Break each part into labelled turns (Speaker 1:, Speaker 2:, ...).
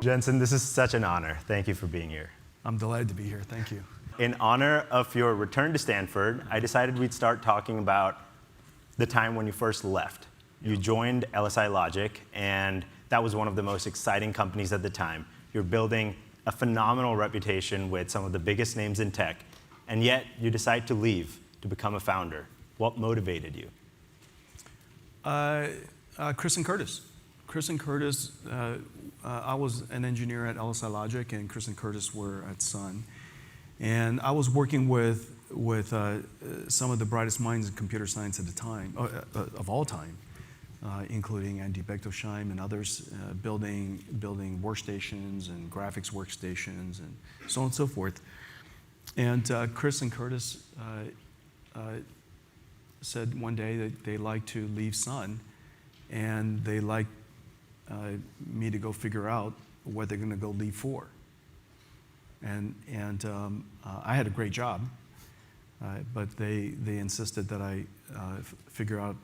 Speaker 1: Jensen, this is such an honor. Thank you for being here.
Speaker 2: I'm delighted to be here. Thank you.
Speaker 1: In honor of your return to Stanford, I decided we'd start talking about the time when you first left. You joined LSI Logic, and that was one of the most exciting companies at the time. You're building a phenomenal reputation with some of the biggest names in tech, and yet you decide to leave to become a founder. What motivated you?
Speaker 2: Chris and Curtis. Chris and Curtis, I was an engineer at LSI Logic, and Chris and Curtis were at Sun. And I was working with some of the brightest minds in computer science at the time, of all time, including Andy Bechtolsheim and others, building workstations and graphics workstations and so on and so forth. And Chris and Curtis said one day that they'd like to leave Sun, and they'd like me to go figure out what they're going to go leave for. And I had a great job, but they insisted that I figure out,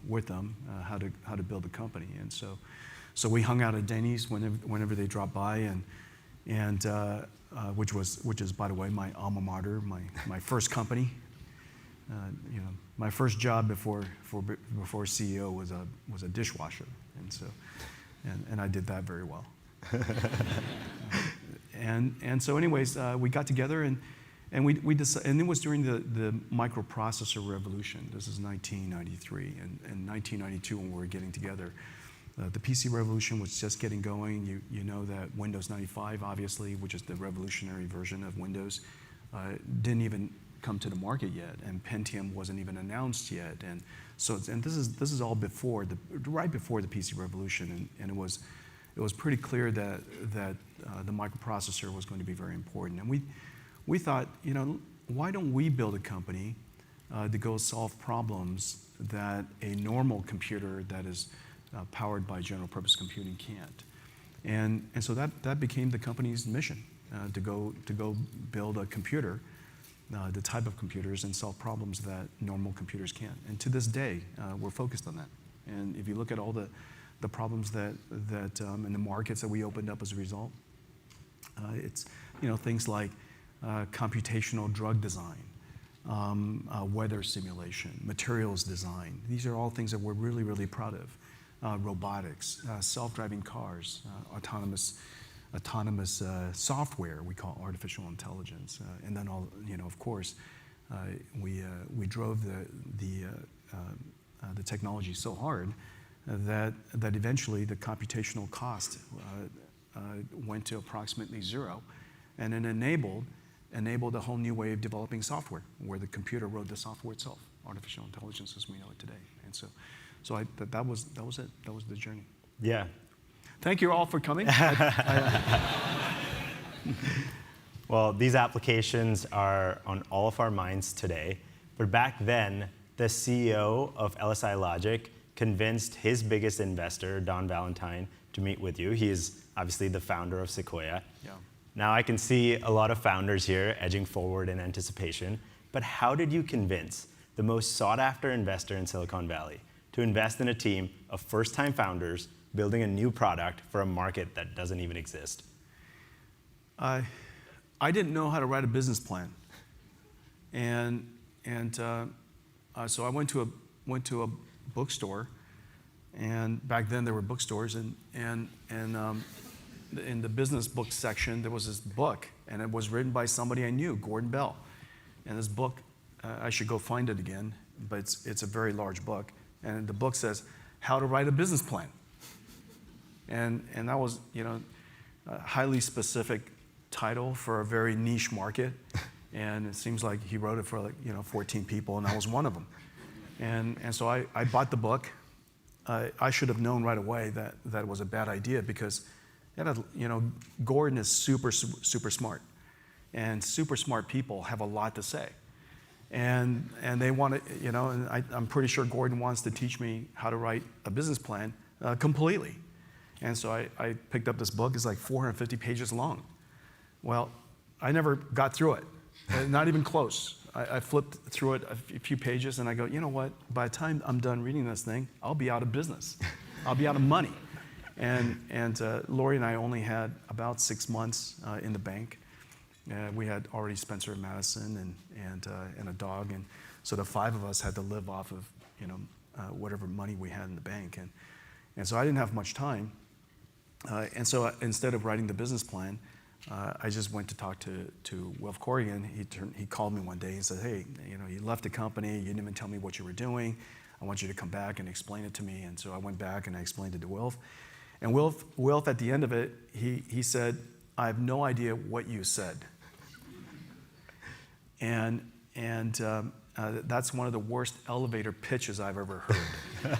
Speaker 2: with them how to build a company. And so we hung out at Denny's whenever they dropped by, and which is, by the way, my alma mater, my first company. My first job before CEO was a dishwasher, and I did that very well. And so, anyways, we got together and we decided, and it was during the microprocessor revolution. This is 1993, and 1992 when we were getting together. The PC revolution was just getting going. You know that Windows 95, obviously, which is the revolutionary version of Windows, didn't even come to the market yet, and Pentium wasn't even announced yet, and this is all right before the PC revolution, and it was pretty clear that the microprocessor was going to be very important, and we thought, why don't we build a company to go solve problems that a normal computer that is powered by general purpose computing can't, and so that became the company's mission, to go build a computer. The type of computers and solve problems that normal computers can't. And to this day, we're focused on that. And if you look at all the problems that in the markets that we opened up as a result, it's things like computational drug design, weather simulation, materials design. These are all things that we're really, really proud of. Robotics, self-driving cars, autonomous software we call artificial intelligence, and then of course, we drove the technology so hard that eventually the computational cost went to approximately zero, and it enabled a whole new way of developing software, where the computer wrote the software itself, artificial intelligence as we know it today. And so that was it. That was the journey.
Speaker 1: Yeah.
Speaker 2: Thank you all for coming.
Speaker 1: Well, these applications are on all of our minds today. But back then, the CEO of LSI Logic convinced his biggest investor, Don Valentine, to meet with you. He is obviously the founder of Sequoia.
Speaker 2: Yeah.
Speaker 1: Now, I can see a lot of founders here edging forward in anticipation. But how did you convince the most sought-after investor in Silicon Valley to invest in a team of first-time founders building a new product for a market that doesn't even exist?
Speaker 2: I didn't know how to write a business plan, and so I went to a bookstore, and back then there were bookstores, and in the business book section there was this book, and it was written by somebody I knew, Gordon Bell, and this book, I should go find it again, but it's a very large book, and the book says How to Write a Business Plan. And that was, a highly specific title for a very niche market. And it seems like he wrote it for 14 people, and I was one of them. And so I bought the book. I should have known right away that it was a bad idea, because Gordon is super smart. And super smart people have a lot to say. And they want to, and I'm pretty sure Gordon wants to teach me how to write a business plan completely. And so I picked up this book. It's like 450 pages long. Well, I never got through it, not even close. I flipped through it a few pages, and I go, you know what? By the time I'm done reading this thing, I'll be out of business. I'll be out of money. And Lori and I only had about 6 months in the bank. We had already Spencer and Madison and a dog, and so the 5 of us had to live off of whatever money we had in the bank, and so I didn't have much time. And so instead of writing the business plan, I just went to talk to Wilf Corrigan. He called me one day and said, "Hey, you left the company. You didn't even tell me what you were doing. I want you to come back and explain it to me." And so I went back and I explained it to Wilf. And Wilf at the end of it, he said, "I have no idea what you said." And that's one of the worst elevator pitches I've ever heard.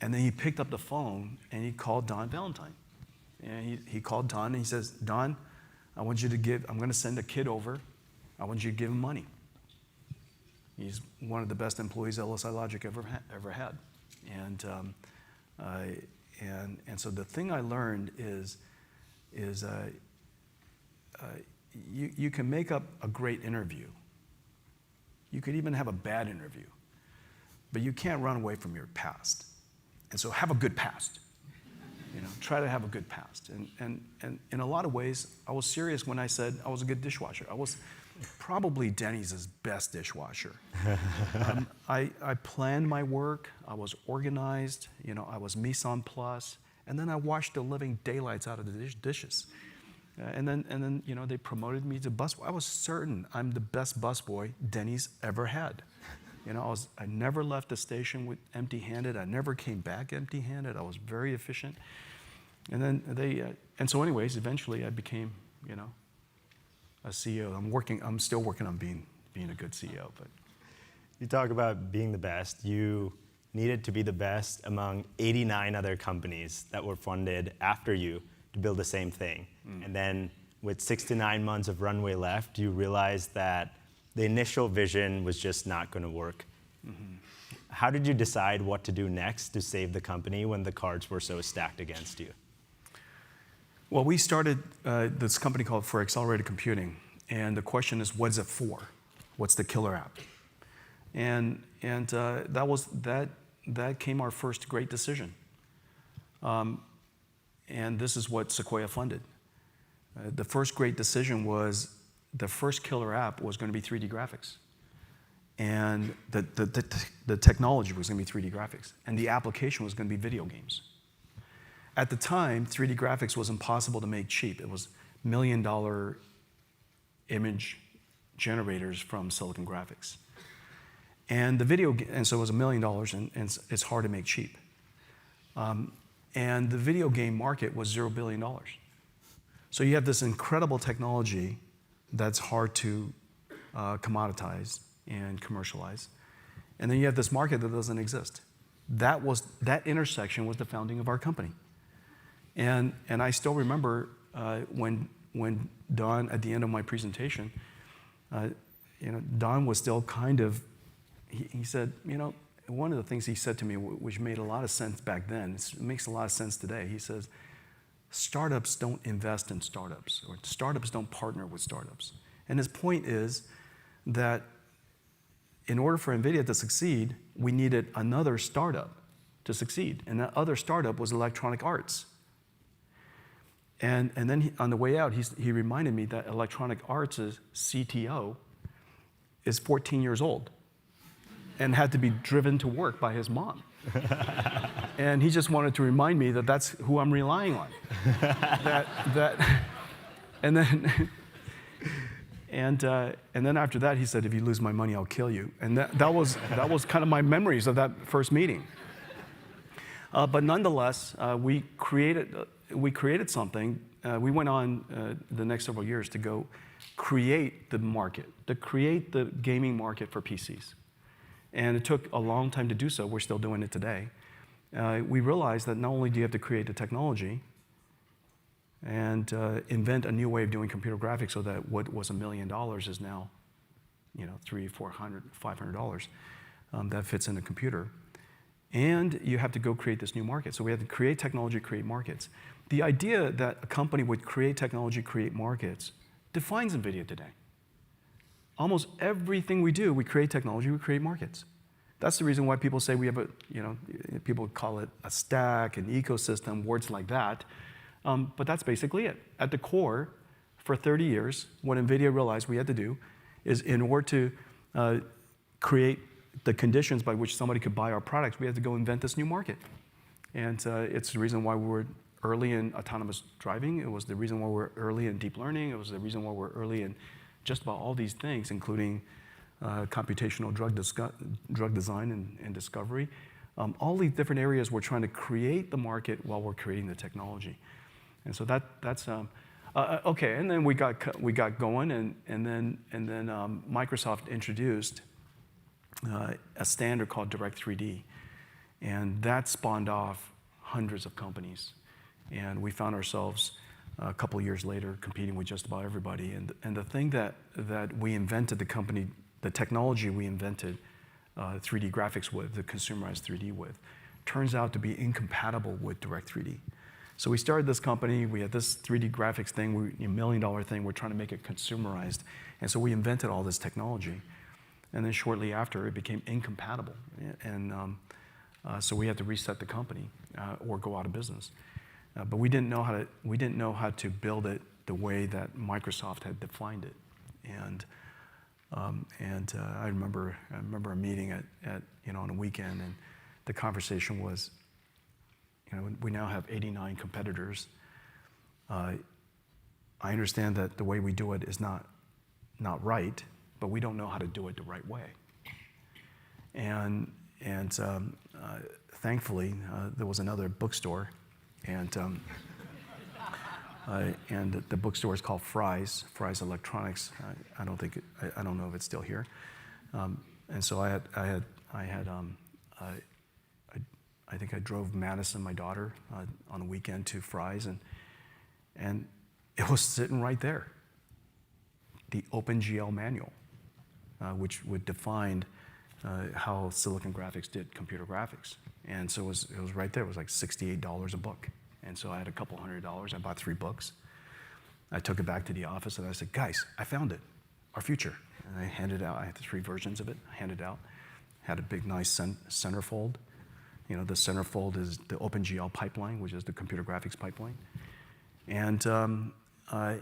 Speaker 2: And then he picked up the phone and he called Don Valentine. And he called Don and he says, "Don, I'm going to send a kid over. I want you to give him money. He's one of the best employees LSI Logic ever had." And so the thing I learned is you can make up a great interview. You could even have a bad interview, but you can't run away from your past. And so have a good past. Try to have a good past. And in a lot of ways, I was serious when I said I was a good dishwasher. I was probably Denny's best dishwasher. I planned my work. I was organized. I was mise en place. And then I washed the living daylights out of the dishes. And then they promoted me to busboy. I was certain I'm the best busboy Denny's ever had. I never left the station empty-handed. I never came back empty-handed. I was very efficient. And then so anyways, eventually I became, a CEO. I'm still working on being a good CEO. But
Speaker 1: you talk about being the best. You needed to be the best among 89 other companies that were funded after you to build the same thing. And then with 6 to 9 months of runway left, you realized that the initial vision was just not going to work. How did you decide what to do next to save the company when the cards were so stacked against you?
Speaker 2: Well, we started this company called For Accelerated Computing, and the question is, what is it for? What's the killer app? And that came our first great decision. And this is what Sequoia funded. The first great decision was the first killer app was going to be 3D graphics. And the technology was going to be 3D graphics. And the application was going to be video games. At the time, 3D graphics was impossible to make cheap. It was $1 million image generators from Silicon Graphics. And so it was $1 million, and it's hard to make cheap. And the video game market was $0 billion. So you have this incredible technology that's hard to commoditize and commercialize. And then you have this market that doesn't exist. That intersection was the founding of our company. And I still remember when Don, at the end of my presentation, Don was still kind of, he said, one of the things he said to me, which made a lot of sense back then, it makes a lot of sense today. He says, startups don't invest in startups, or startups don't partner with startups. And his point is that in order for NVIDIA to succeed, we needed another startup to succeed. And that other startup was Electronic Arts. And then on the way out, he reminded me that Electronic Arts' CTO is 14 years old and had to be driven to work by his mom. And he just wanted to remind me that that's who I'm relying on. And then after that, he said, "If you lose my money, I'll kill you." And that was kind of my memories of that first meeting. But nonetheless, we created something. We went on the next several years to go create the market, to create the gaming market for PCs. And it took a long time to do so. We're still doing it today. We realized that not only do you have to create the technology and invent a new way of doing computer graphics so that what was $1 million is now, $300, $400, $500 that fits in a computer. And you have to go create this new market. So we had to create technology, create markets. The idea that a company would create technology, create markets, defines NVIDIA today. Almost everything we do, we create technology, we create markets. That's the reason why people say we have people call it a stack, an ecosystem, words like that. But that's basically it. At the core, for 30 years, what NVIDIA realized we had to do is in order to create the conditions by which somebody could buy our products, we had to go invent this new market. And it's the reason why we were early in autonomous driving. It was the reason why we're early in deep learning. It was the reason why we're early in just about all these things, including computational drug design and discovery. All these different areas, we're trying to create the market while we're creating the technology. And so that's okay. And then we got going, and then Microsoft introduced a standard called Direct3D, and that spawned off hundreds of companies. And we found ourselves a couple of years later competing with just about everybody. And the thing that we invented, the technology we invented 3D graphics with, the consumerized 3D with, turns out to be incompatible with Direct3D. So we started this company, we had this 3D graphics thing, $1 million thing, we're trying to make it consumerized. And so we invented all this technology. And then shortly after, it became incompatible. And so we had to reset the company or go out of business. But we didn't know how to build it the way that Microsoft had defined it. And I remember a meeting at on a weekend, and the conversation was, we now have 89 competitors. I understand that the way we do it is not right, but we don't know how to do it the right way. And thankfully, there was another bookstore, and the bookstore is called Fry's Electronics. I don't know if it's still here. And so I think I drove Madison, my daughter, on a weekend to Fry's, and it was sitting right there, the OpenGL manual, which would define how Silicon Graphics did computer graphics. And so it was right there. It was like $68 a book. And so I had a couple $100. I bought 3 books. I took it back to the office, and I said, guys, I found it, our future. And I handed out, I had 3 versions of it, I handed out. Had a big, nice centerfold. The centerfold is the OpenGL pipeline, which is the computer graphics pipeline. And I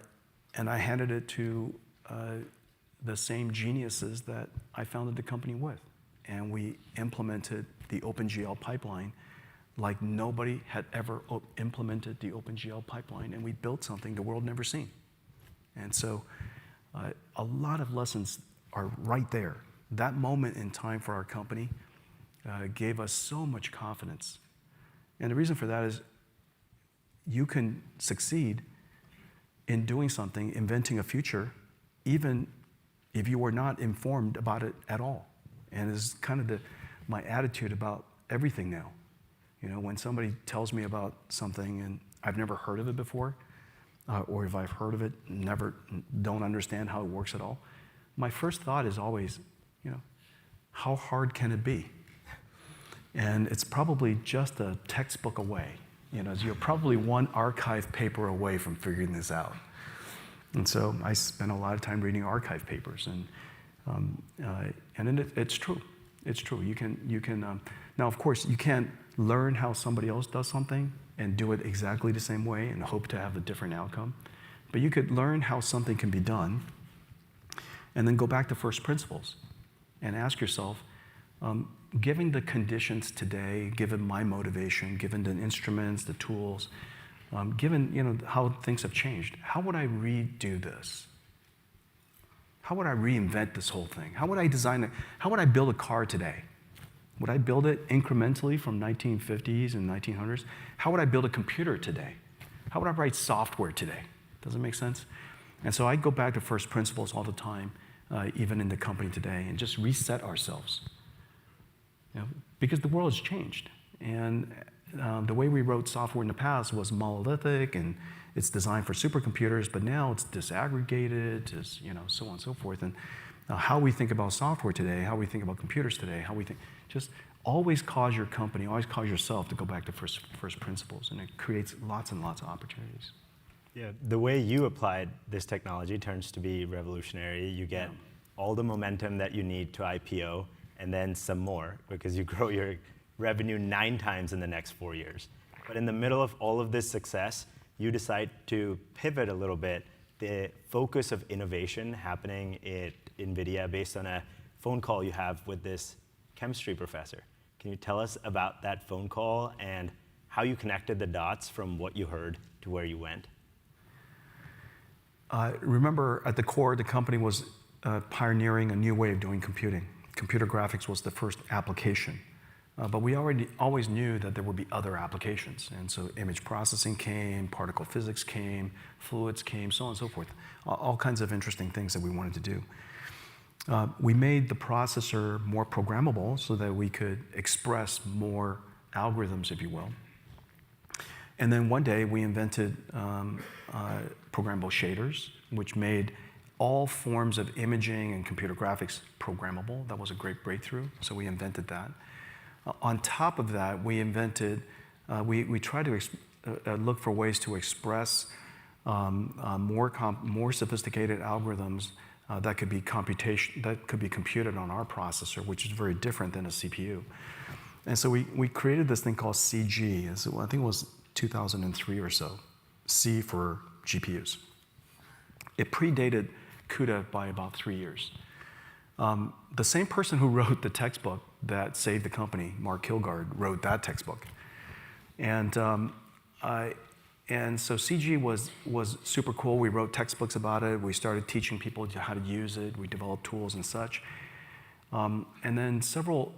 Speaker 2: handed it to the same geniuses that I founded the company with. And we implemented the OpenGL pipeline like nobody had ever implemented the OpenGL pipeline, and we built something the world never seen. And so a lot of lessons are right there. That moment in time for our company gave us so much confidence. And the reason for that is you can succeed in doing something, inventing a future, even if you were not informed about it at all. And it's kind of my attitude about everything now. When somebody tells me about something and I've never heard of it before, or if I've heard of it, don't understand how it works at all, my first thought is always, how hard can it be? And it's probably just a textbook away. You're probably one archive paper away from figuring this out. And so I spent a lot of time reading archive papers, and it's true. It's true. You can now, of course, you can't learn how somebody else does something and do it exactly the same way and hope to have a different outcome. But you could learn how something can be done and then go back to first principles and ask yourself, given the conditions today, given my motivation, given the instruments, the tools, given how things have changed, how would I redo this? How would I reinvent this whole thing? How would I design it? How would I build a car today? Would I build it incrementally from 1950s and 1900s? How would I build a computer today? How would I write software today? Does it make sense? And so I go back to first principles all the time, even in the company today, and just reset ourselves. Because the world has changed. And the way we wrote software in the past was monolithic, and it's designed for supercomputers, but now it's disaggregated, it's, so on and so forth. And how we think about software today, how we think about computers today, just always cause your company, always cause yourself to go back to first principles, and it creates lots and lots of opportunities.
Speaker 1: Yeah, the way you applied this technology turns to be revolutionary. You get all the momentum that you need to IPO, and then some more because you grow your revenue 9 times in the next 4 years. But in the middle of all of this success, you decide to pivot a little bit the focus of innovation happening at NVIDIA based on a phone call you have with this chemistry professor. Can you tell us about that phone call and how you connected the dots from what you heard to where you went?
Speaker 2: Remember, at the core, the company was pioneering a new way of doing computing. Computer graphics was the first application. But we always knew that there would be other applications. And so image processing came, particle physics came, fluids came, so on and so forth. All kinds of interesting things that we wanted to do. We made the processor more programmable so that we could express more algorithms, if you will. And then one day we invented programmable shaders, which made all forms of imaging and computer graphics programmable. That was a great breakthrough, so we invented that. On top of that, we invented, we tried to look for ways to express more sophisticated algorithms that could be computed on our processor, which is very different than a CPU. And so we created this thing called CG. I think it was 2003 or so, C for GPUs. It predated CUDA by about 3 years. The same person who wrote the textbook that saved the company, Mark Kilgard, wrote that textbook. And so CG was super cool. We wrote textbooks about it. We started teaching people how to use it. We developed tools and such. And then several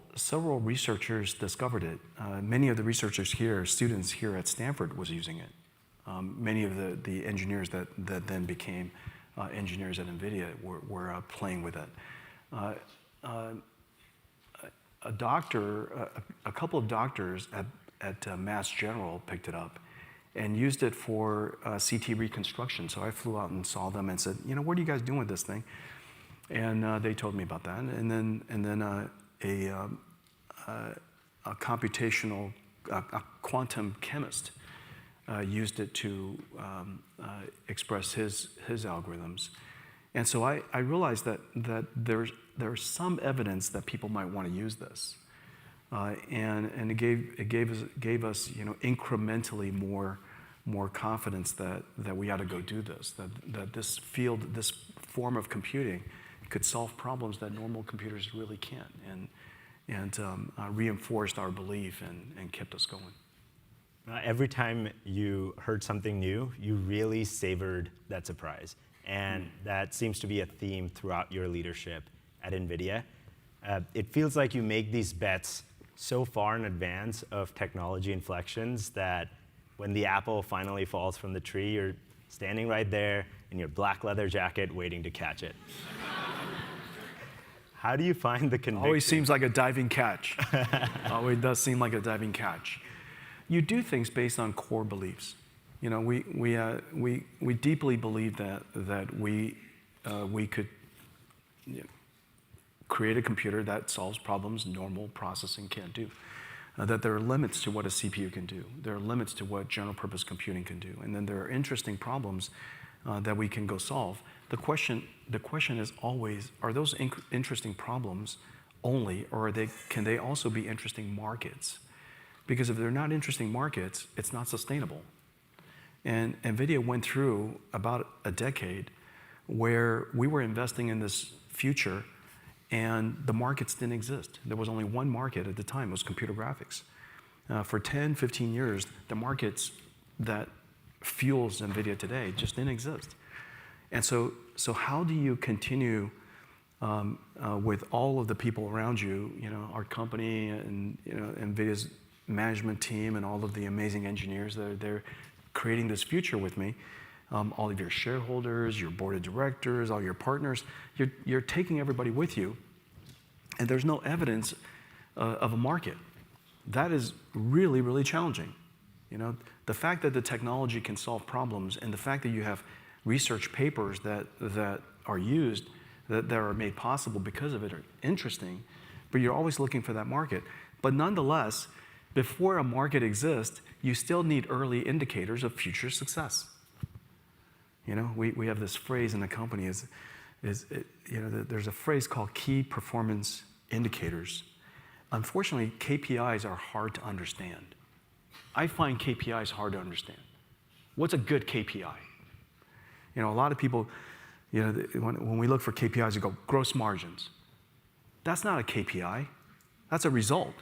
Speaker 2: researchers discovered it. Many of the researchers here, students here at Stanford, was using it. Many of the engineers that then became engineers at NVIDIA were playing with it. A couple of doctors at Mass General picked it up and used it for CT reconstruction. So I flew out and saw them and said, what are you guys doing with this thing? And they told me about that. And then a computational, a quantum chemist used it to express his algorithms. And so I realized that there's some evidence that people might want to use this, and it gave us incrementally more confidence that we ought to go do this, that this field, this form of computing, could solve problems that normal computers really can't, and reinforced our belief and kept us going.
Speaker 1: Every time you heard something new, you really savored that surprise. And that seems to be a theme throughout your leadership at NVIDIA. It feels like you make these bets so far in advance of technology inflections that when the apple finally falls from the tree, you're standing right there in your black leather jacket waiting to catch it. How do you find the conviction?
Speaker 2: Always seems like a diving catch. Always does seem like a diving catch. You do things based on core beliefs. We deeply believe that we could create a computer that solves problems normal processing can't do. That there are limits to what a CPU can do. There are limits to what general purpose computing can do. And then there are interesting problems that we can go solve. The question is always, are those interesting problems only, or can they also be interesting markets? Because if they're not interesting markets, it's not sustainable. And NVIDIA went through about a decade where we were investing in this future and the markets didn't exist. There was only one market at the time, it was computer graphics. For 10, 15 years, the markets that fuels NVIDIA today just didn't exist. And so how do you continue with all of the people around you, our company and NVIDIA's management team and all of the amazing engineers that are there creating this future with me, all of your shareholders, your board of directors, all your partners, you're taking everybody with you, and there's no evidence of a market. That is really, really challenging. The fact that the technology can solve problems and the fact that you have research papers that are used, that are made possible because of it are interesting, but you're always looking for that market. But nonetheless, before a market exists, you still need early indicators of future success. We have this phrase in the company there's a phrase called key performance indicators, unfortunately, KPIs are hard to understand. I find KPIs hard to understand. What's a good KPI? A lot of people, when we look for KPIs, you go, gross margins. That's not a KPI. That's a result.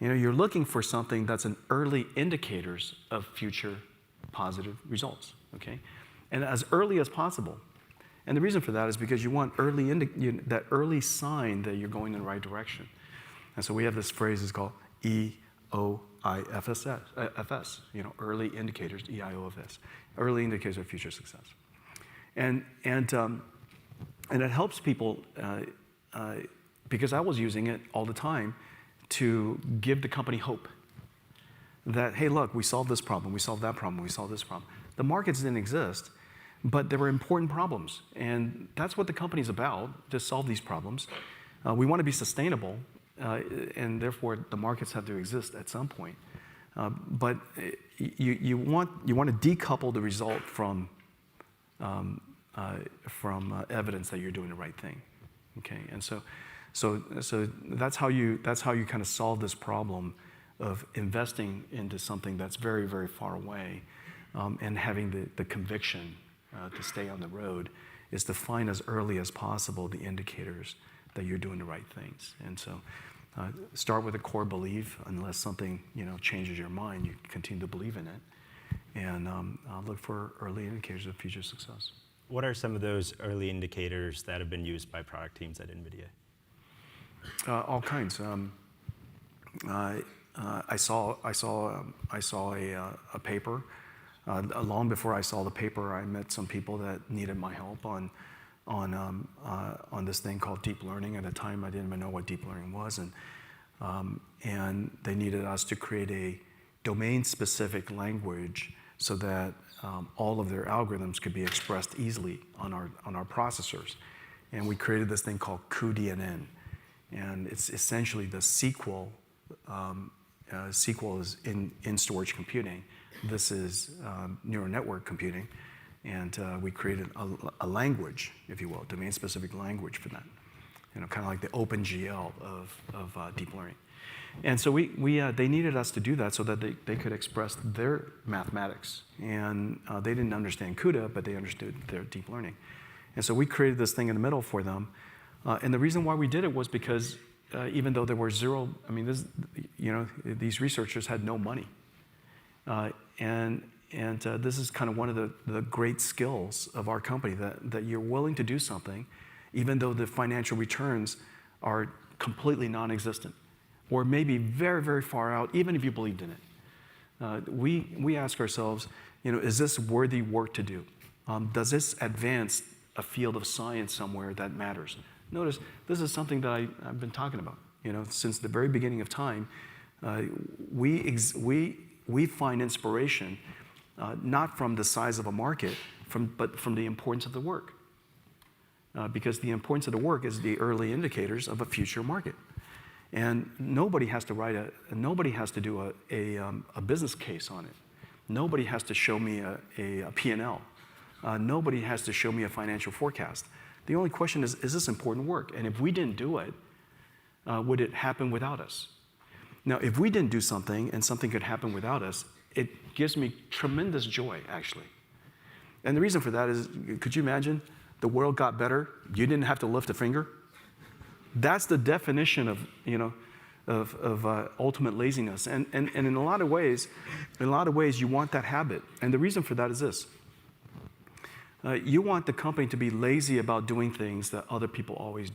Speaker 2: You're looking for something that's an early indicators of future positive results, okay? And as early as possible. And the reason for that is because you want that early sign that you're going in the right direction. And so we have this phrase, it's called EIOIFS, early indicators, EIOIFS, early indicators of future success. And it helps people, because I was using it all the time to give the company hope that, hey, look, we solved this problem, we solved that problem, we solved this problem. The markets didn't exist, but there were important problems. And that's what the company's about, to solve these problems. We want to be sustainable, and therefore the markets have to exist at some point. But you want to decouple the result from evidence that you're doing the right thing, okay? And so that's how you kind of solve this problem of investing into something that's very, very far away, and having the conviction to stay on the road, is to find as early as possible the indicators that you're doing the right things. And so start with a core belief. Unless something changes your mind, you continue to believe in it, and look for early indicators of future success.
Speaker 1: What are some of those early indicators that have been used by product teams at NVIDIA?
Speaker 2: All kinds. I saw a paper. Long before I saw the paper, I met some people that needed my help on this thing called deep learning. At the time, I didn't even know what deep learning was, and they needed us to create a domain-specific language so that all of their algorithms could be expressed easily on our processors. And we created this thing called cuDNN, and it's essentially the SQL. SQL is in storage computing. This is neural network computing, and we created a language, if you will, domain-specific language for that. Kind of like the OpenGL of deep learning. And so they needed us to do that so that they could express their mathematics. And they didn't understand CUDA, but they understood their deep learning. And so we created this thing in the middle for them. And the reason why we did it was because even though there were zero, these researchers had no money. And this is kind of one of the great skills of our company, that you're willing to do something even though the financial returns are completely non-existent, or maybe very, very far out, even if you believed in it. We ask ourselves, is this worthy work to do? Does this advance a field of science somewhere that matters? Notice, this is something that I've been talking about. Since the very beginning of time, we find inspiration not from the size of a market, but from the importance of the work. Because the importance of the work is the early indicators of a future market. And nobody has to do a business case on it. Nobody has to show me a P&L. Nobody has to show me a financial forecast. The only question is this important work? And if we didn't do it, would it happen without us? Now, if we didn't do something and something could happen without us, it gives me tremendous joy, actually. And the reason for that is, could you imagine the world got better, you didn't have to lift a finger? That's the definition of ultimate laziness. And in a lot of ways, you want that habit. And the reason for that is this. You want the company to be lazy about doing things that other people always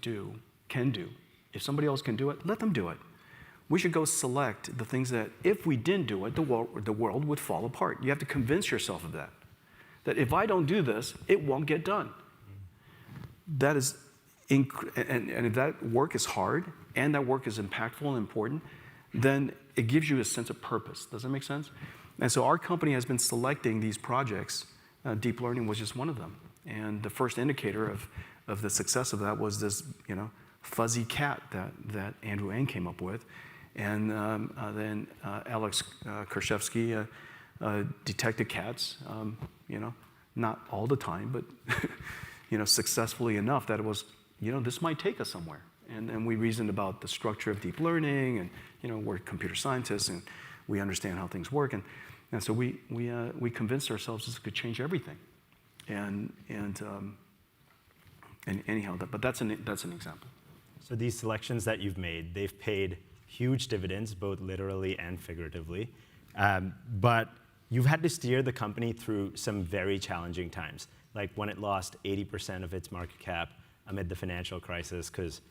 Speaker 2: can do. If somebody else can do it, let them do it. We should go select the things that if we didn't do it, the world would fall apart. You have to convince yourself of that. That if I don't do this, it won't get done. That is, and if that work is hard and that work is impactful and important, then it gives you a sense of purpose. Does that make sense? And so our company has been selecting these projects. Deep learning was just one of them. And the first indicator of the success of that was this, fuzzy cat that Andrew Ng came up with. And then Alex Kershevsky detected cats, not all the time, but successfully enough that it was, this might take us somewhere. And we reasoned about the structure of deep learning, and we're computer scientists, and we understand how things work. And so we convinced ourselves this could change everything. And anyhow, but that's an example.
Speaker 1: So these selections that you've made, they've paid huge dividends, both literally and figuratively. But you've had to steer the company through some very challenging times, like when it lost 80% of its market cap amid the financial crisis because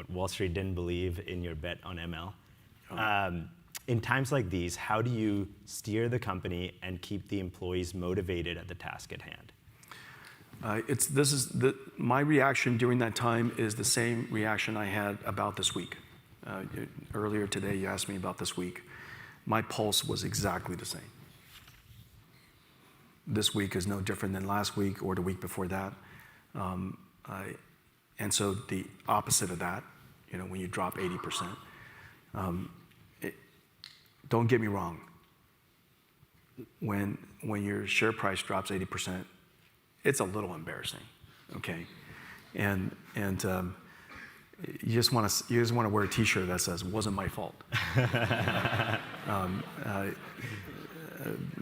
Speaker 1: Wall Street didn't believe in your bet on ML. In times like these, how do you steer the company and keep the employees motivated at the task at hand?
Speaker 2: My reaction during that time is the same reaction I had about this week. Earlier today, you asked me about this week. My pulse was exactly the same. This week is no different than last week or the week before that. And so the opposite of that, when you drop 80%, don't get me wrong. When your share price drops 80%, it's a little embarrassing, okay? And you just want to wear a T-shirt that says "wasn't my fault."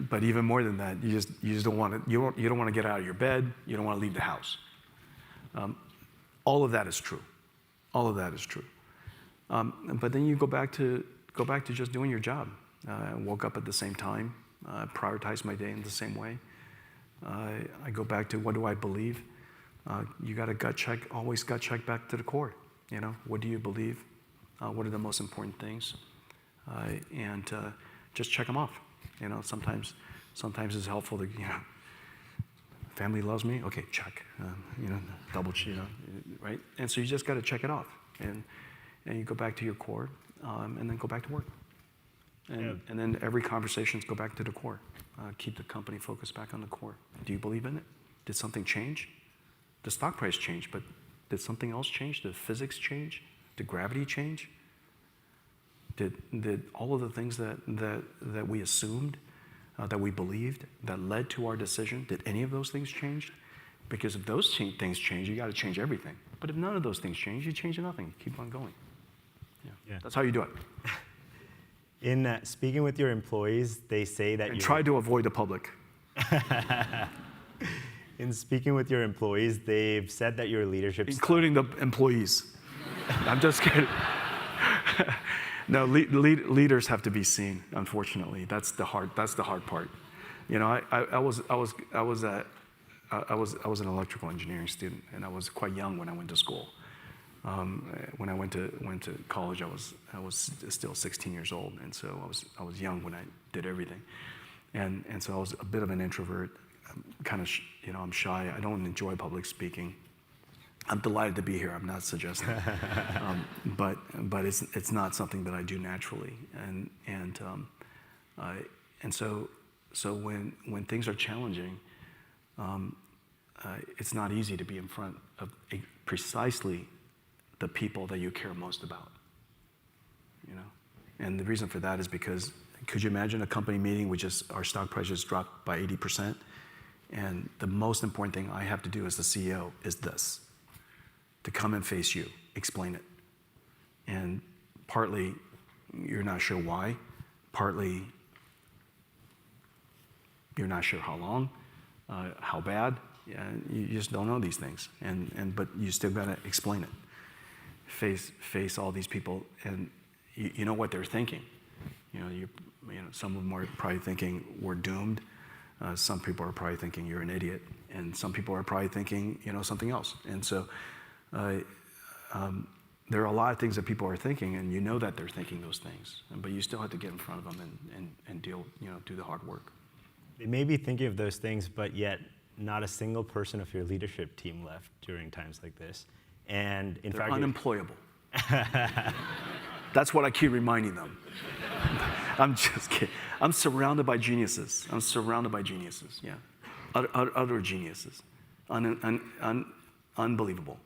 Speaker 2: But even more than that, you just don't want to. You don't want to get out of your bed. You don't want to leave the house. All of that is true. All of that is true. But then you go back to just doing your job. I woke up at the same time, prioritized my day in the same way. I go back to what do I believe? You got to gut check, always gut check back to the core. What do you believe? What are the most important things? And just check them off. Sometimes it's helpful to, family loves me. Okay, check. Double check. Right? And so you just got to check it off, and you go back to your core, and then go back to work. And then every conversations go back to the core. Keep the company focused back on the core. Do you believe in it? Did something change? The stock price changed, but did something else change? Did physics change? Did gravity change? Did all of the things that we assumed, that we believed, that led to our decision, did any of those things change? Because if those things change, you got to change everything. But if none of those things change, you change nothing. Keep on going. Yeah. That's how you do it.
Speaker 1: In speaking with your employees, they say that
Speaker 2: try to avoid the public.
Speaker 1: In speaking with your employees, they've said that your leadership
Speaker 2: including the employees. I'm just kidding. No, leaders have to be seen. Unfortunately, that's the hard part. I was an electrical engineering student, and I was quite young when I went to school. When I went to college, I was still 16 years old, and so I was young when I did everything, and so I was a bit of an introvert. I'm kind of I'm shy. I don't enjoy public speaking. I'm delighted to be here. I'm not suggesting, but it's not something that I do naturally, and so when things are challenging, it's not easy to be in front of precisely the people that you care most about, And the reason for that is because, could you imagine a company meeting our stock price just dropped by 80%, and the most important thing I have to do as the CEO is this, to come and face you, explain it. And partly, you're not sure why, partly, you're not sure how long, how bad, you just don't know these things, but you still gotta explain it. Face all these people, and you know what they're thinking. Some of them are probably thinking we're doomed. Some people are probably thinking you're an idiot, and some people are probably thinking something else. And so there are a lot of things that people are thinking, and you know that they're thinking those things, but you still have to get in front of them and deal, do the hard work.
Speaker 1: They may be thinking of those things, but yet not a single person of your leadership team left during times like this. And in
Speaker 2: They're
Speaker 1: fact,
Speaker 2: unemployable. That's what I keep reminding them. I'm just kidding. I'm surrounded by geniuses. Yeah. Other geniuses. Unbelievable.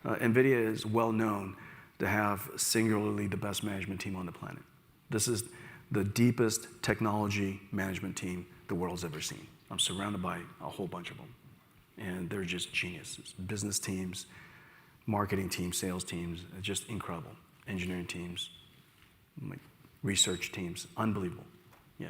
Speaker 2: NVIDIA is well known to have singularly the best management team on the planet. This is the deepest technology management team the world's ever seen. I'm surrounded by a whole bunch of them. And they're just geniuses. Business teams, marketing teams, sales teams, just incredible. Engineering teams, like research teams, unbelievable. Yeah.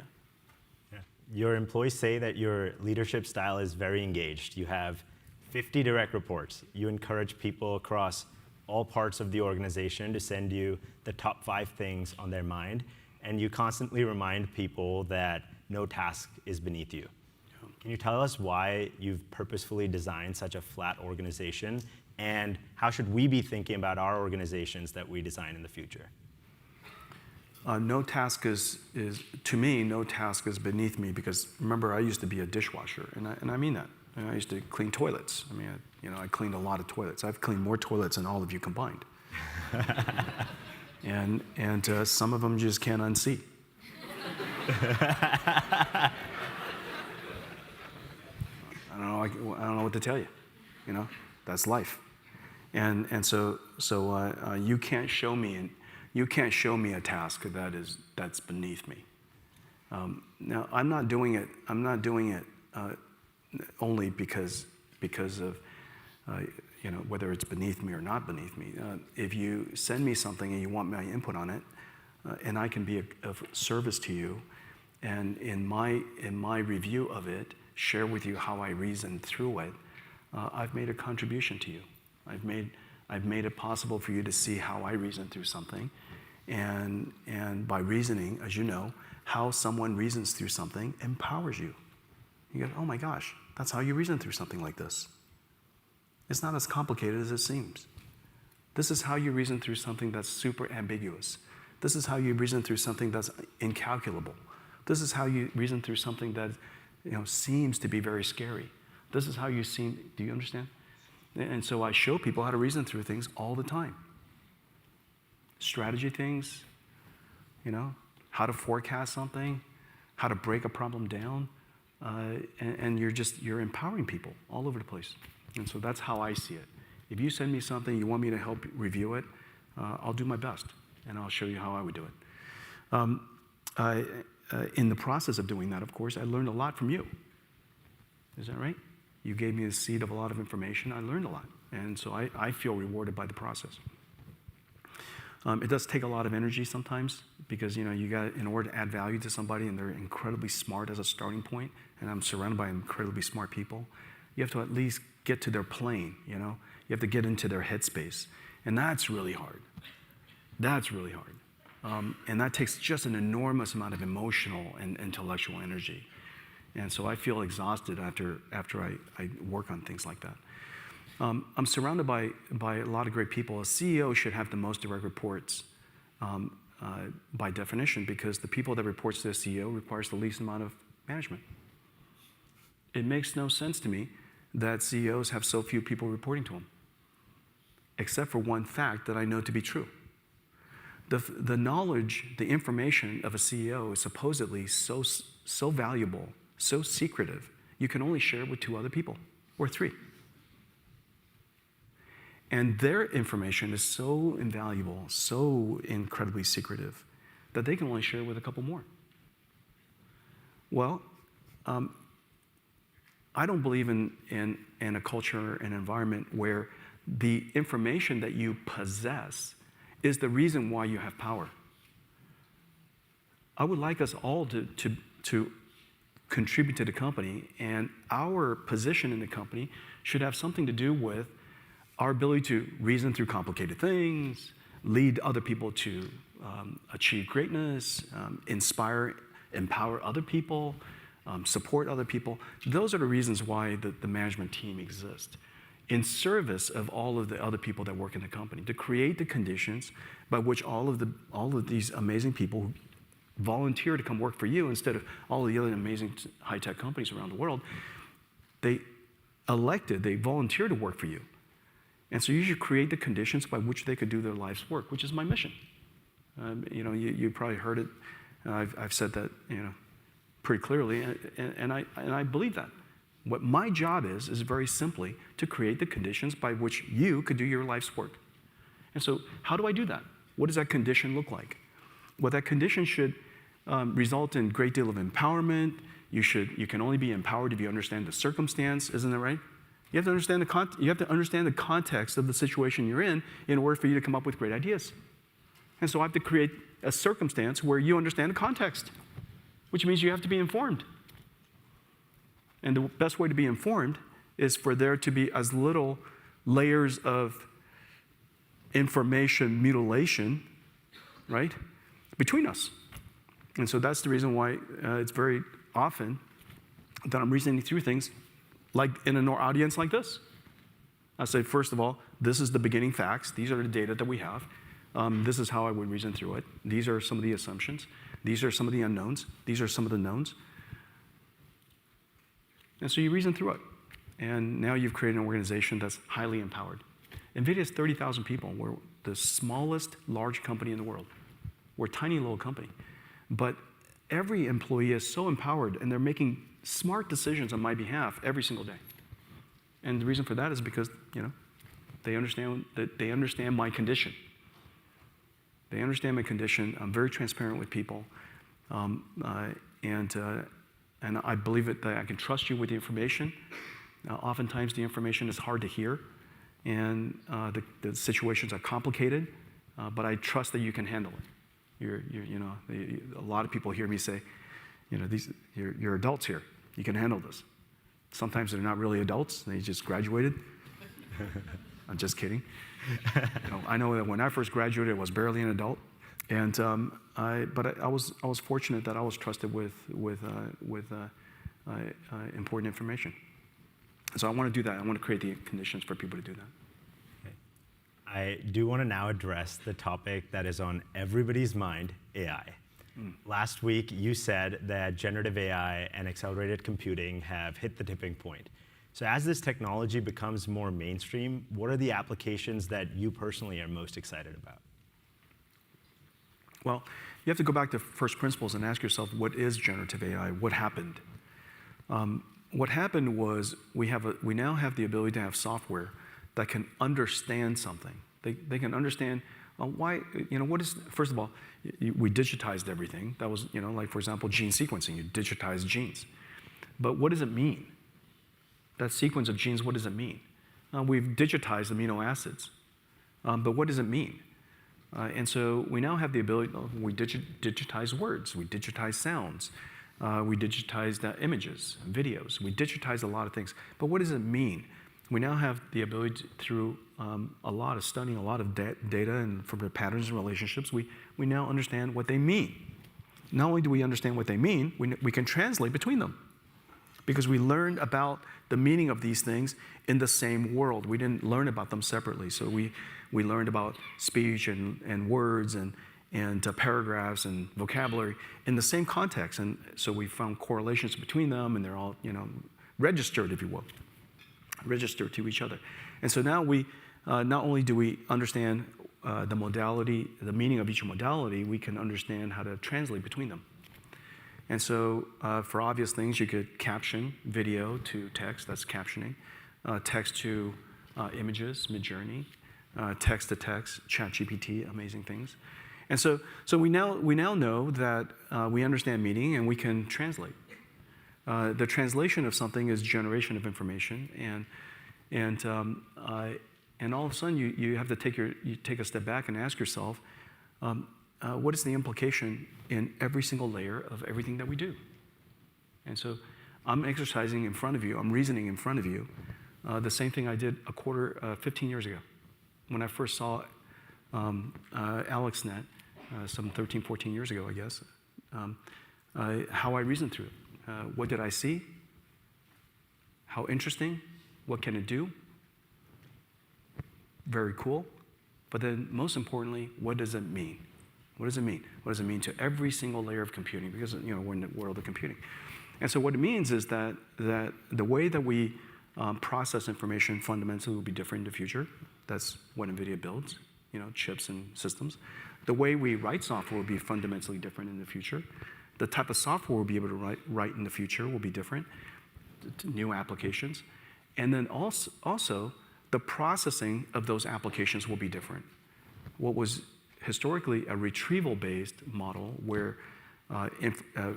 Speaker 1: Yeah. Your employees say that your leadership style is very engaged. You have 50 direct reports. You encourage people across all parts of the organization to send you the top 5 things on their mind, and you constantly remind people that no task is beneath you. Yeah. Can you tell us why you've purposefully designed such a flat organization, and how should we be thinking about our organizations that we design in the future?
Speaker 2: No task is, to me, no task is beneath me, because remember, I used to be a dishwasher, and I mean that. And I used to clean toilets. I mean, I cleaned a lot of toilets. I've cleaned more toilets than all of you combined. and some of them just can't unsee. I don't know what to tell you. That's life. And so you can't show me a task that's beneath me. Now I'm not doing it only because of whether it's beneath me or not beneath me. If you send me something and you want my input on it, and I can be of service to you, and in my review of it, share with you how I reasoned through it, I've made a contribution to you. I've made it possible for you to see how I reason through something, and by reasoning, as you know, how someone reasons through something empowers you. You go, oh my gosh, that's how you reason through something like this. It's not as complicated as it seems. This is how you reason through something that's super ambiguous. This is how you reason through something that's incalculable. This is how you reason through something that seems to be very scary. This is how you seem, do you understand? And so I show people how to reason through things all the time. Strategy things, how to forecast something, how to break a problem down. And you're empowering people all over the place. And so that's how I see it. If you send me something, you want me to help review it, I'll do my best, and I'll show you how I would do it. In the process of doing that, of course, I learned a lot from you. Is that right? You gave me a seed of a lot of information. I learned a lot. And so I feel rewarded by the process. It does take a lot of energy sometimes, because you got, in order to add value to somebody, and they're incredibly smart as a starting point, and I'm surrounded by incredibly smart people, you have to at least get to their plane. You have to get into their headspace, and that's really hard. That's really hard, and that takes just an enormous amount of emotional and intellectual energy, and so I feel exhausted after I work on things like that. I'm surrounded by a lot of great people. A CEO should have the most direct reports by definition, because the people that reports to the CEO requires the least amount of management. It makes no sense to me that CEOs have so few people reporting to them, except for one fact that I know to be true. The knowledge, the information of a CEO is supposedly so valuable, so secretive, you can only share it with 2 other people, or 3. And their information is so invaluable, so incredibly secretive, that they can only share it with a couple more. Well, I don't believe in a culture, an environment where the information that you possess is the reason why you have power. I would like us all to contribute to the company, and our position in the company should have something to do with our ability to reason through complicated things, lead other people to achieve greatness, inspire, empower other people, support other people. Those are the reasons why the management team exists, in service of all of the other people that work in the company, to create the conditions by which all of these amazing people who volunteer to come work for you instead of all the other amazing high-tech companies around the world, they volunteer to work for you. And so you should create the conditions by which they could do their life's work, which is my mission. You probably heard it. I've said that pretty clearly, and I believe that. What my job is very simply to create the conditions by which you could do your life's work. And so how do I do that? What does that condition look like? Well, that condition should result in a great deal of empowerment. You can only be empowered if you understand the circumstance, isn't that right? You have to understand the context of the situation you're in order for you to come up with great ideas. And so I have to create a circumstance where you understand the context, which means you have to be informed. And the best way to be informed is for there to be as little layers of information mutilation, right, between us. And so that's the reason why it's very often that I'm reasoning through things like in an audience like this. I say, first of all, this is the beginning facts. These are the data that we have. This is how I would reason through it. These are some of the assumptions. These are some of the unknowns. These are some of the knowns. And so you reason through it. And now you've created an organization that's highly empowered. NVIDIA has 30,000 people. We're the smallest large company in the world. We're a tiny little company. But every employee is so empowered, and they're making smart decisions on my behalf every single day. And the reason for that is because, they understand my condition. They understand my condition. I'm very transparent with people. And I believe that I can trust you with the information. Oftentimes the information is hard to hear, and the situations are complicated, but I trust that you can handle it. A lot of people hear me say, you're adults here. You can handle this. Sometimes they're not really adults. They just graduated. I'm just kidding. I know that when I first graduated, I was barely an adult, and but I was fortunate that I was trusted with important information. So I want to do that. I want to create the conditions for people to do that.
Speaker 1: I do want to now address the topic that is on everybody's mind, AI. Last week, you said that generative AI and accelerated computing have hit the tipping point. So as this technology becomes more mainstream, what are the applications that you personally are most excited about?
Speaker 2: Well, you have to go back to first principles and ask yourself, what is generative AI? What happened? What happened was we now have the ability to have software that can understand something. They can understand why, first of all, we digitized everything. That was, like, for example, gene sequencing. You digitize genes. But what does it mean? That sequence of genes, what does it mean? We've digitized amino acids. But what does it mean? And so we now have the ability, we digitize words, we digitize sounds, we digitize images, videos, we digitize a lot of things. But what does it mean? We now have the ability through a lot of studying, a lot of data, and from the patterns and relationships, we now understand what they mean. Not only do we understand what they mean, we can translate between them. Because we learned about the meaning of these things in the same world. We didn't learn about them separately. So we learned about speech and words and paragraphs and vocabulary in the same context. And so we found correlations between them, and they're all, registered, if you will, registered to each other. And so now we, not only do we understand the modality, the meaning of each modality, we can understand how to translate between them. And so for obvious things, you could caption video to text, that's captioning, text to images, Midjourney, text to text, ChatGPT, amazing things. And so we now know that we understand meaning and we can translate. The translation of something is generation of information, and all of a sudden you have to take a step back and ask yourself, what is the implication in every single layer of everything that we do? And so I'm exercising in front of you, I'm reasoning in front of you, the same thing I did 15 years ago when I first saw AlexNet, some 13, 14 years ago, I guess, how I reasoned through it. What did I see? How interesting? What can it do? Very cool. But then most importantly, what does it mean? What does it mean? What does it mean to every single layer of computing? Because we're in the world of computing. And so what it means is that the way that we process information fundamentally will be different in the future. That's what NVIDIA builds, chips and systems. The way we write software will be fundamentally different in the future. The type of software we'll be able to write in the future will be different, new applications. And then also the processing of those applications will be different. What was historically a retrieval-based model where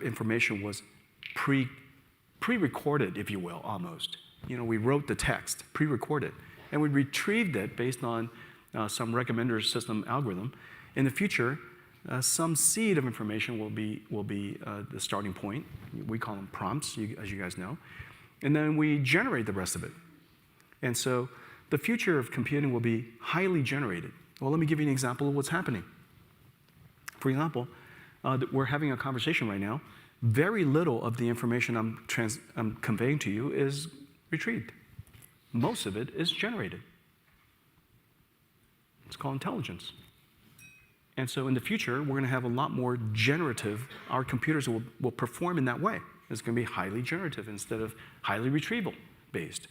Speaker 2: information was pre-recorded, if you will, almost. we wrote the text, pre-recorded, and we retrieved it based on some recommender system algorithm. In the future, some seed of information will be the starting point. We call them prompts, as you guys know. And then we generate the rest of it. And so the future of computing will be highly generated. Well, let me give you an example of what's happening. For example, we're having a conversation right now. Very little of the information I'm conveying to you is retrieved. Most of it is generated. It's called intelligence. And so in the future, we're going to have a lot more generative. Our computers will perform in that way. It's going to be highly generative instead of highly retrieval based.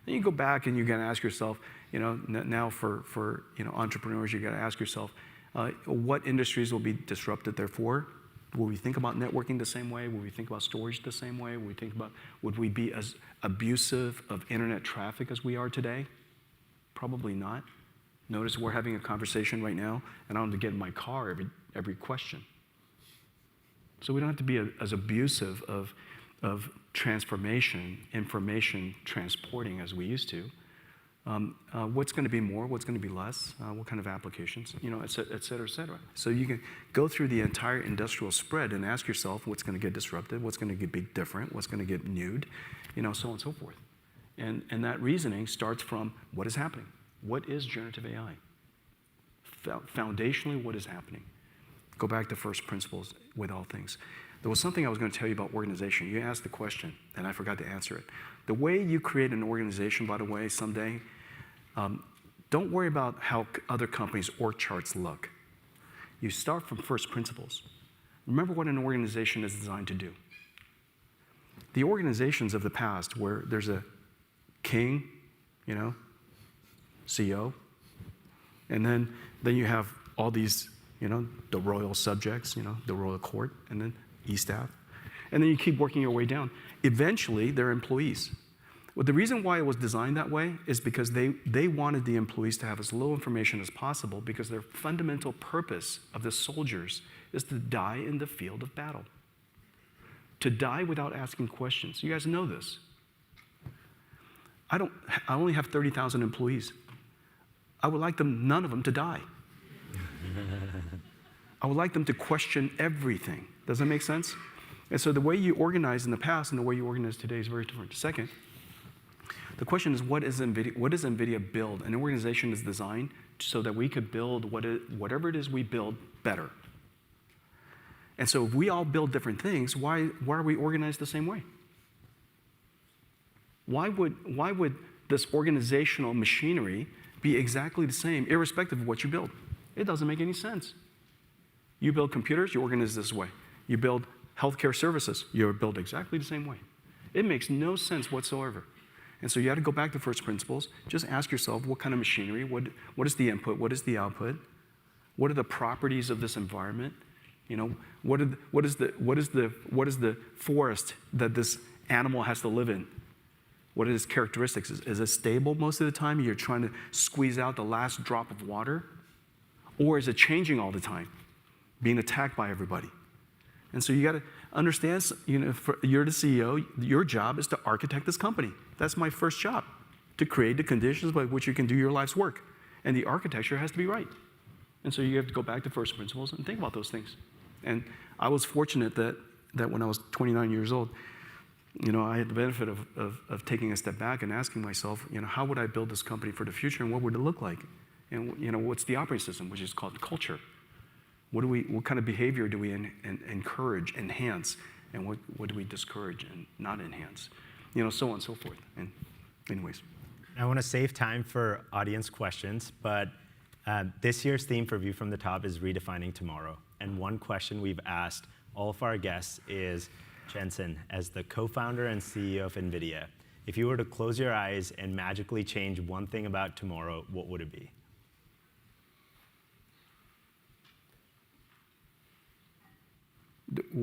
Speaker 2: Then you go back and you got to ask yourself, now for entrepreneurs, you got to ask yourself, what industries will be disrupted? Therefore, will we think about networking the same way? Will we think about storage the same way? Would we be as abusive of internet traffic as we are today? Probably not. Notice we're having a conversation right now, and I don't have to get in my car every question. So we don't have to be as abusive of transformation, information transporting as we used to. What's going to be more? What's going to be less? What kind of applications? Et cetera, et cetera. So you can go through the entire industrial spread and ask yourself what's going to get disrupted, what's going to be different, what's going to get newed, so on and so forth. And that reasoning starts from what is happening. What is generative AI? Foundationally, what is happening? Go back to first principles with all things. There was something I was going to tell you about organization. You asked the question, and I forgot to answer it. The way you create an organization, by the way, someday, don't worry about how other companies' org charts look. You start from first principles. Remember what an organization is designed to do. The organizations of the past where there's a king, CEO, and then you have all these, the royal subjects, the royal court, and then e-staff. And then you keep working your way down. Eventually, they're employees. Well, the reason why it was designed that way is because they wanted the employees to have as little information as possible because their fundamental purpose of the soldiers is to die in the field of battle. To die without asking questions. You guys know this. I only have 30,000 employees. I would like none of them to die. I would like them to question everything. Does that make sense? And so the way you organized in the past and the way you organize today is very different. Second, the question is, what does NVIDIA build? An organization is designed so that we could build whatever it is we build better. And so if we all build different things, why are we organized the same way? Why would this organizational machinery be exactly the same, irrespective of what you build? It doesn't make any sense. You build computers, you organize this way. You build healthcare services, you build exactly the same way. It makes no sense whatsoever. And so you have to go back to first principles. Just ask yourself, what kind of machinery? What is the input? What is the output? What are the properties of this environment? What is the forest that this animal has to live in? What are its characteristics? Is it stable most of the time? You're trying to squeeze out the last drop of water? Or is it changing all the time, being attacked by everybody? And so you got to understand, you're the CEO, your job is to architect this company. That's my first job, to create the conditions by which you can do your life's work. And the architecture has to be right. And so you have to go back to first principles and think about those things. And I was fortunate that when I was 29 years old, I had the benefit of taking a step back and asking myself, how would I build this company for the future and what would it look like? And what's the operating system, which is called culture? What kind of behavior do we encourage, enhance, and what do we discourage and not enhance? So on and so forth. And anyways.
Speaker 1: I want to save time for audience questions, but this year's theme for View from the Top is redefining tomorrow. And one question we've asked all of our guests is, Jensen, as the co-founder and CEO of NVIDIA, if you were to close your eyes and magically change one thing about tomorrow, what would it be?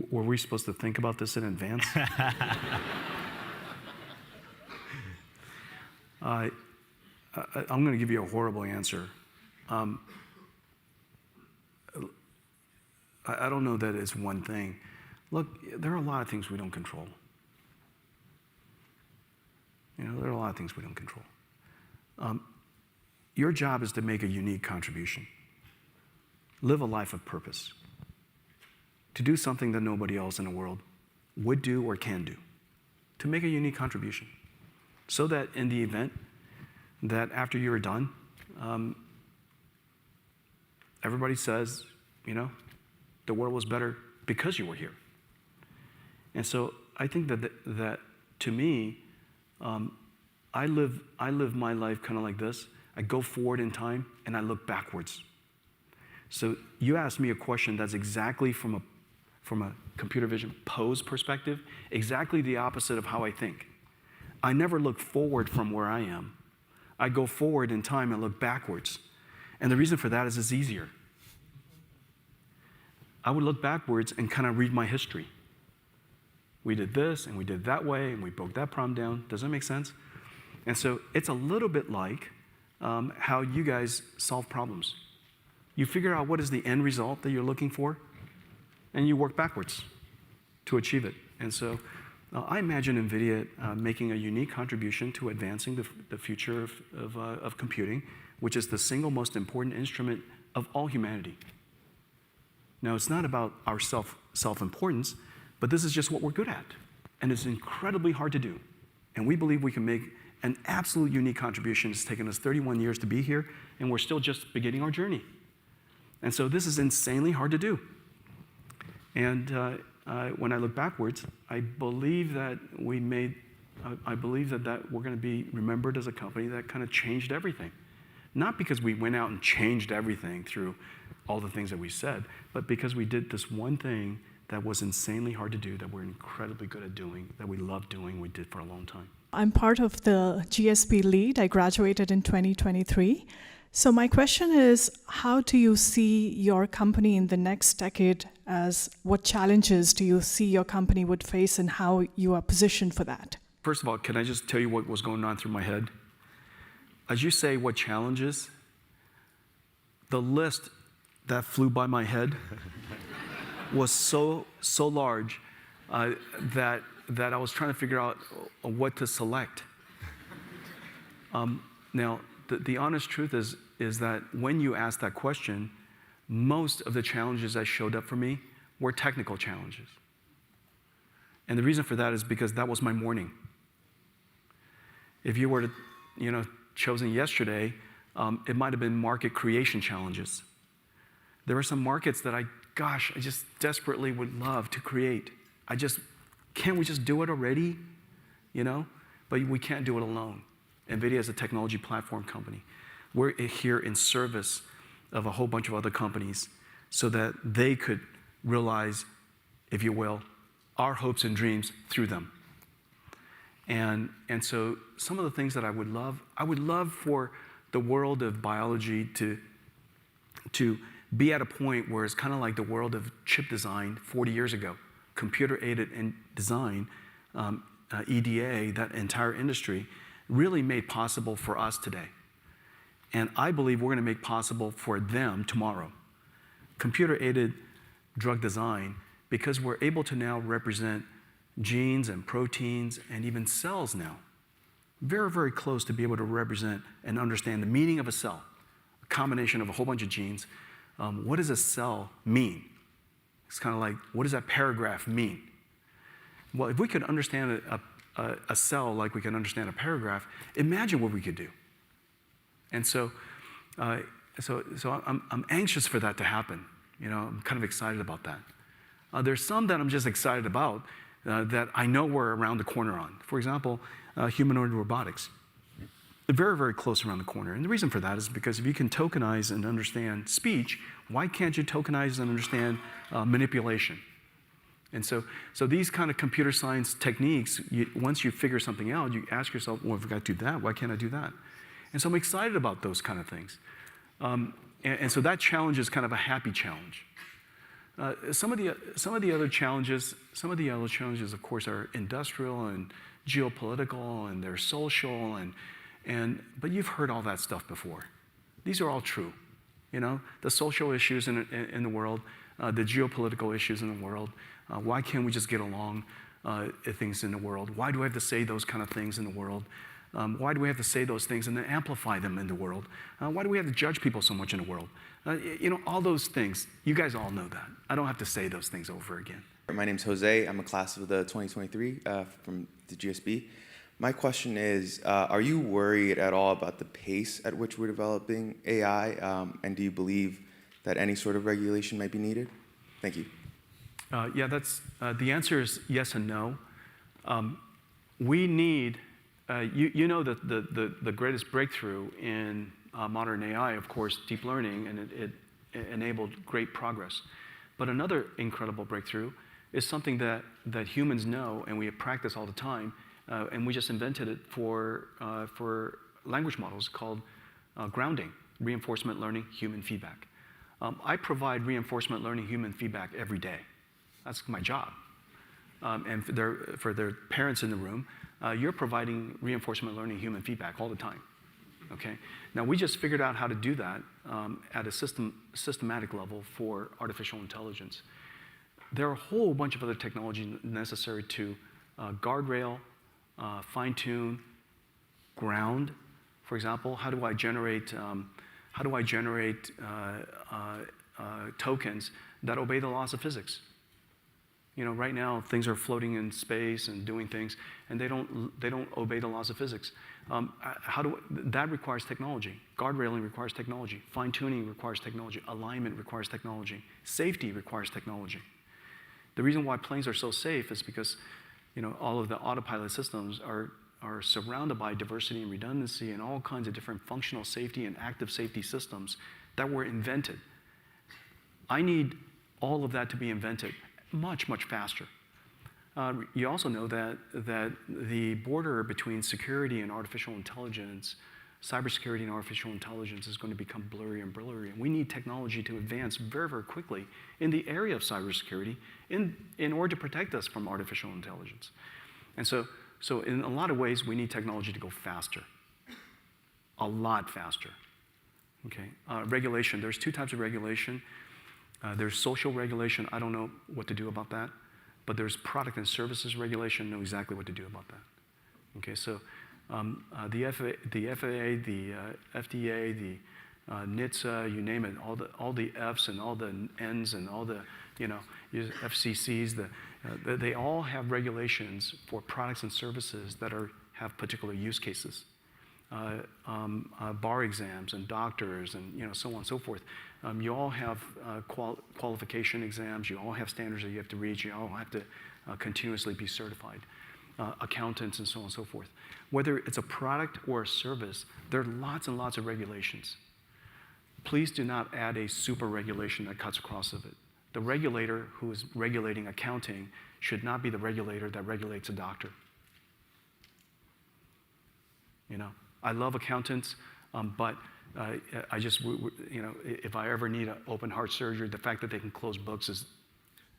Speaker 2: Were we supposed to think about this in advance? I'm going to give you a horrible answer. I don't know that it's one thing. Look, there are a lot of things we don't control. There are a lot of things we don't control. Your job is to make a unique contribution. Live a life of purpose. To do something that nobody else in the world would do or can do. To make a unique contribution. So that in the event that after you're done, everybody says, the world was better because you were here. And so I think that to me, I live my life kind of like this. I go forward in time and I look backwards. So you asked me a question that's exactly from a computer vision pose perspective, exactly the opposite of how I think. I never look forward from where I am. I go forward in time and look backwards. And the reason for that is it's easier. I would look backwards and kind of read my history. We did this and we did that way and we broke that problem down. Does that make sense? And so it's a little bit like how you guys solve problems. You figure out what is the end result that you're looking for, and you work backwards to achieve it. And so I imagine NVIDIA making a unique contribution to advancing the future of computing, which is the single most important instrument of all humanity. Now, it's not about our self-importance, but this is just what we're good at. And it's incredibly hard to do. And we believe we can make an absolute unique contribution. It's taken us 31 years to be here, and we're still just beginning our journey. And so this is insanely hard to do. And when I look backwards, I believe that we're going to be remembered as a company that kind of changed everything. Not because we went out and changed everything through all the things that we said, but because we did this one thing that was insanely hard to do, that we're incredibly good at doing, that we love doing, we did for a long time.
Speaker 3: I'm part of the GSP lead. I graduated in 2023. So my question is, how do you see your company in the next decade? As what challenges do you see your company would face and how you are positioned for that?
Speaker 2: First of all, can I just tell you what was going on through my head? As you say, what challenges, the list that flew by my head was so large that I was trying to figure out what to select. Now, the honest truth is that when you asked that question, most of the challenges that showed up for me were technical challenges. And the reason for that is because that was my morning. If you were to, chosen yesterday, it might have been market creation challenges. There are some markets that I just desperately would love to create. Can't we just do it already? But we can't do it alone. NVIDIA is a technology platform company. We're here in service of a whole bunch of other companies so that they could realize, if you will, our hopes and dreams through them. And so some of the things that I would love for the world of biology to be at a point where it's kind of like the world of chip design 40 years ago. Computer-aided design, EDA, that entire industry, really made possible for us today. And I believe we're going to make possible for them tomorrow. Computer-aided drug design, because we're able to now represent genes and proteins and even cells now. Very, very close to be able to represent and understand the meaning of a cell. A combination of a whole bunch of genes. What does a cell mean? It's kind of like, what does that paragraph mean? Well, if we could understand a cell like we can understand a paragraph, imagine what we could do. And so I'm anxious for that to happen. I'm kind of excited about that. There's some that I'm just excited about that I know we're around the corner on. For example, humanoid robotics. They're very, very close around the corner. And the reason for that is because if you can tokenize and understand speech, why can't you tokenize and understand manipulation? And so these kind of computer science techniques, once you figure something out, you ask yourself, well, if I got to do that, why can't I do that? And so I'm excited about those kind of things. And so that challenge is kind of a happy challenge. Some of the other challenges, of course, are industrial and geopolitical, and they're social, but you've heard all that stuff before. These are all true. The social issues in the world, the geopolitical issues in the world. Why can't we just get along? things in the world? Why do I have to say those kind of things in the world? Why do we have to say those things and then amplify them in the world? Why do we have to judge people so much in the world? All those things, you guys all know that. I don't have to say those things over again.
Speaker 4: My name's Jose. I'm a class of the 2023 from the GSB. My question is, are you worried at all about the pace at which we're developing AI? And do you believe that any sort of regulation might be needed? Thank you.
Speaker 2: Yeah, the answer is yes and no. We need, that the greatest breakthrough in modern AI, of course, deep learning, and it enabled great progress. But another incredible breakthrough is something that humans know and we practice all the time, and we just invented it for language models called grounding, reinforcement learning, human feedback. I provide reinforcement learning, human feedback every day. That's my job. And for their parents in the room, you're providing reinforcement learning, human feedback all the time. Okay? Now, we just figured out how to do that at a systematic level for artificial intelligence. There are a whole bunch of other technology necessary to guardrail, fine-tune, ground. For example, how do I generate tokens that obey the laws of physics? Right now things are floating in space and doing things, and they don't obey the laws of physics. That requires technology. Guardrailing requires technology. Fine-tuning requires technology. Alignment requires technology. Safety requires technology. The reason why planes are so safe is because all of the autopilot systems are surrounded by diversity and redundancy and all kinds of different functional safety and active safety systems that were invented. I need all of that to be invented much, much faster. You also know that the border between security and artificial intelligence, cybersecurity and artificial intelligence, is going to become blurrier and blurrier. And we need technology to advance very, very quickly in the area of cybersecurity in order to protect us from artificial intelligence. And so in a lot of ways, we need technology to go faster, a lot faster. Okay? Regulation, there's two types of regulation. There's social regulation. I don't know what to do about that. But there's product and services regulation. Know exactly what to do about that. Okay, so the FAA, the FDA, the NHTSA, you name it, all the Fs and all the Ns and all the FCCs, they all have regulations for products and services that have particular use cases. Bar exams and doctors and so on and so forth. You all have qualification exams. You all have standards that you have to reach. You all have to continuously be certified. Accountants and so on and so forth. Whether it's a product or a service, there are lots and lots of regulations. Please do not add a super regulation that cuts across of it. The regulator who is regulating accounting should not be the regulator that regulates a doctor. I love accountants, but I just, if I ever need an open heart surgery, the fact that they can close books is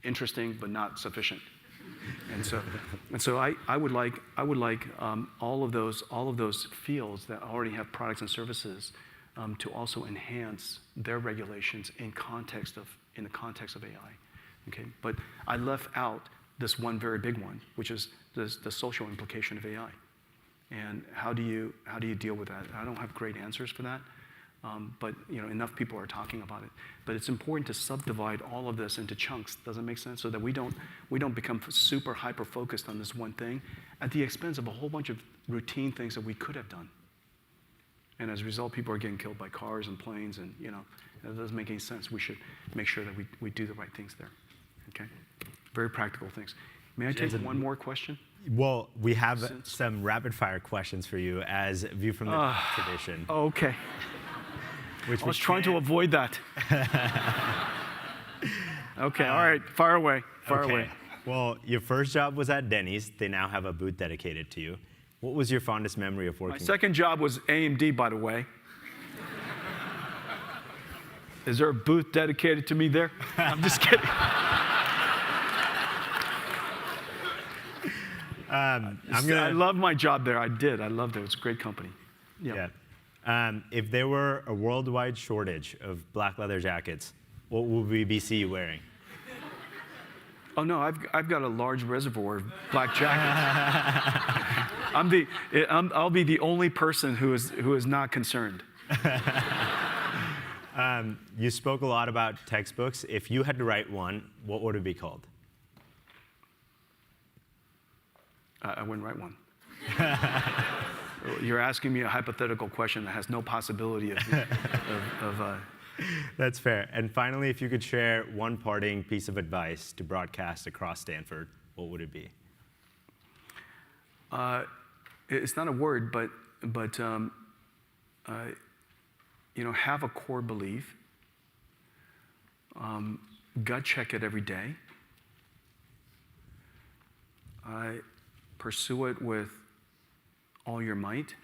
Speaker 2: interesting, but not sufficient. And so I would like all of those fields that already have products and services to also enhance their regulations in the context of AI. Okay, but I left out this one very big one, which is the social implication of AI. And how do you deal with that? I don't have great answers for that, but enough people are talking about it. But it's important to subdivide all of this into chunks. Does that make sense? So that we don't become super hyper focused on this one thing at the expense of a whole bunch of routine things that we could have done. And as a result, people are getting killed by cars and planes, and it doesn't make any sense. We should make sure that we do the right things there. Okay, very practical things. May I take one more question?
Speaker 1: Well, we have some rapid-fire questions for you as a view from the tradition.
Speaker 2: Oh, okay. I was trying to avoid that. Okay, all right, fire away, fire away.
Speaker 1: Well, your first job was at Denny's. They now have a booth dedicated to you. What was your fondest memory of working?
Speaker 2: My second job was AMD, by the way. Is there a booth dedicated to me there? I'm just kidding. I love my job there. I did. I loved it. It's a great company.
Speaker 1: Yeah. If there were a worldwide shortage of black leather jackets, what would we be see you wearing?
Speaker 2: Oh no, I've got a large reservoir of black jackets. I'll be the only person who is not concerned.
Speaker 1: You spoke a lot about textbooks. If you had to write one, what would it be called?
Speaker 2: I wouldn't write one. You're asking me a hypothetical question that has no possibility of
Speaker 1: That's fair. And finally, if you could share one parting piece of advice to broadcast across Stanford, what would it be?
Speaker 2: It's not a word, but have a core belief. Gut check it every day. Pursue it with all your might.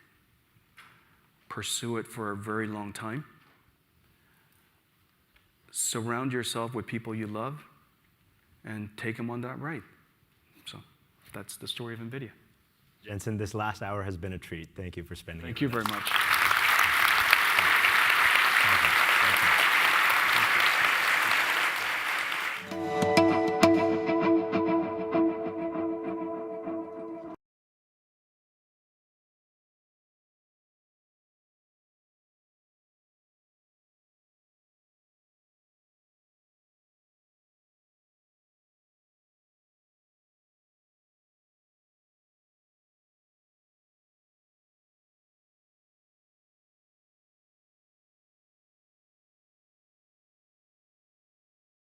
Speaker 2: Pursue it for a very long time. Surround yourself with people you love and take them on that ride. So that's the story of NVIDIA.
Speaker 1: Jensen, this last hour has been a treat. Thank you for spending it.
Speaker 2: Thank you very much.